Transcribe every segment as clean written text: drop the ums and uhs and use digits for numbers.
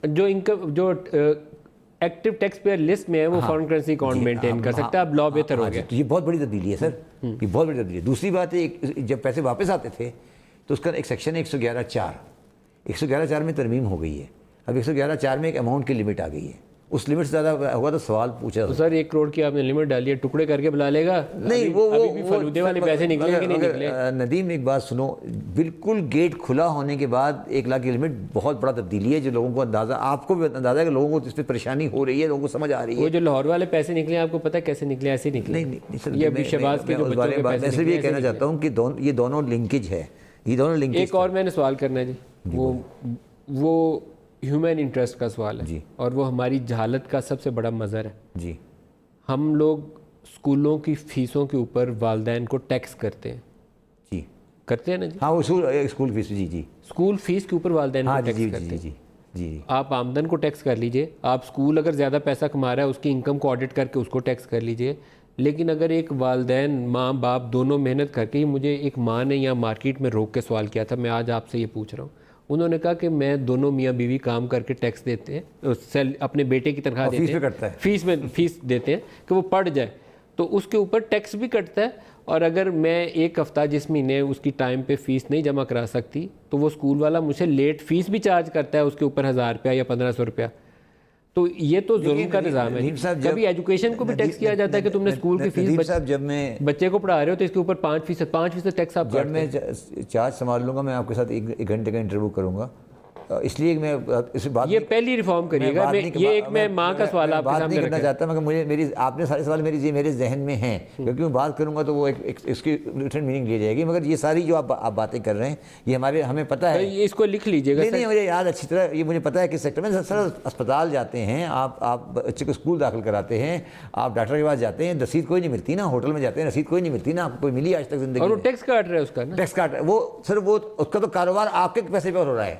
जो इनकम जो active tax payer list में है वो फॉरेन करेंसी अकाउंट मेंटेन कर सकता है। अब लॉ बेहतर हो गया। तो ये बहुत बड़ी तब्दीली है सर, ये बहुत बड़ी तब्दीली है। दूसरी बात है, जब पैसे वापस आते थे तो उसका एक सेक्शन है 111(4) में तरमीम हो गई है। अब 111(4) में एक अमाउंट की लिमिट आ गई है, उस लिमिट से ज़्यादा हुआ तो सवाल पूछा तो सर 1 करोड़ की आपने लिमिट डाली है, टुकड़े करके बुला लेगा? नहीं, अभी भी फलूदे वाले पैसे निकले कि नहीं निकले? नदीम एक बात सुनो, बिल्कुल गेट खुला होने के बाद 1 लाख की लिमिट बहुत बड़ा तब्दीली है, जो लोगों को अंदाज़ा, आपको भी अंदाज़ा है कि लोगों को इस पर परेशानी हो रही है, लोगों को समझ आ रही है। वो जो लाहौर वाले पैसे निकले आपको पता है कैसे निकले? ऐसे निकले? नहीं सर, ये अभी शहबाज के जो बच्चों के पैसे मैं सिर्फ ये कहना चाहता हूँ कि ये दोनों लिंकेज है, ये दोनों लिंकेज। एक और मैंने सवाल करना है जी, वो ह्यूमन इंटरेस्ट का सवाल है जी, और वो हमारी जहालत का सबसे बड़ा मज़र है जी। हम लोग स्कूलों की फ़ीसों के ऊपर वालिदैन को टैक्स करते हैं जी, करते हैं ना जी? हाँ, वो स्कूल फीस, जी जी, स्कूल फीस के ऊपर वालिदैन को टैक्स करते हैं। जी जी। आप आमदन को टैक्स कर लीजिए, आप स्कूल अगर ज़्यादा पैसा कमा रहा है उसकी इनकम को ऑडिट करके उसको टैक्स कर लीजिए, लेकिन अगर एक वालिदैन माँ बाप दोनों मेहनत करके, मुझे एक माँ ने यहाँ मार्केट में रोक के सवाल किया था, मैं आज आपसे ये पूछ रहा हूँ, उन्होंने कहा कि मैं दोनों मियाँ बीवी काम करके टैक्स देते हैं, अपने बेटे की तनख्वाह देते हैं, फीस देते हैं कि वो पढ़ जाए, तो उसके ऊपर टैक्स भी कटता है। और अगर मैं एक हफ़्ता जिस महीने उसकी टाइम पे फ़ीस नहीं जमा करा सकती तो वो स्कूल वाला मुझे लेट फ़ीस भी चार्ज करता है, उसके ऊपर 1000 रुपया या 1500 रुपया। तो ये तो जुल्म का निज़ाम है। कभी एजुकेशन को भी टैक्स किया जाता है कि तुमने स्कूल की फीस जब मैं बच्चे को पढ़ा रहे हो तो इसके ऊपर 5% टैक्स आप जब मैं चार्ज संभाल लूँगा, मैं आपके साथ 1 घंटे का इंटरव्यू करूँगा, इसलिए मैं इस बात, ये पहली रिफॉर्म करिएगा। मैं माँ का सवाल आपके सामने करना चाहता, मगर मुझे आपने सारे सवाल मेरे जहन में हैं, क्योंकि मैं बात करूंगा तो वो इसकी डिफरेंट मीनिंग ली जाएगी। मगर ये सारी जो आप बातें कर रहे हैं, ये हमें पता है, इसको लिख लीजिएगा। नहीं, मुझे याद अच्छी तरह, ये मुझे पता है कि सेक्टर में सर अस्पताल जाते हैं आप बच्चे को स्कूल दाखिल कराते हैं, आप डॉक्टर के पास जाते हैं, रसीद कोई नहीं मिलती ना, होटल में जाते हैं, रसीद कोई नहीं मिलती ना, आपको कोई मिली आज तक जिंदगी में? और वो टैक्स काट रहा है उसका ना, टैक्स काट, वो सर वो उसका तो कारोबार आपके पैसे पर हो रहा है,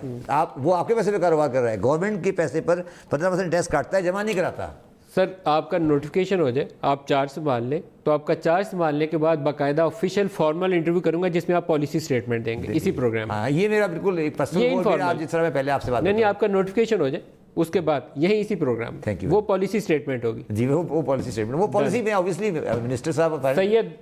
वो आपके पैसे पे कारोबार कर रहा है, गवर्नमेंट के पैसे पर 15% टैक्स काटता है, जमा नहीं कराता। सर आपका नोटिफिकेशन हो जाए, आप चार्ज संभाल लें, तो आपका चार्ज संभालने के बाद बाकायदा ऑफिशियल फॉर्मल इंटरव्यू करूंगा जिसमें आप पॉलिसी स्टेटमेंट देंगे इसी प्रोग्राम में। ये मेरा बिल्कुल पर्सनल, आप जिस तरह मैं पहले आपसे बात, नहीं, आपका नोटिफिकेशन हो जाए उसके बाद यही इसी प्रोग्राम में वो पॉलिसी स्टेटमेंट होगी। जी, वो पॉलिसी स्टेटमेंट, वो पॉलिसी में ऑब्वियसली मिनिस्टर साहब सैयद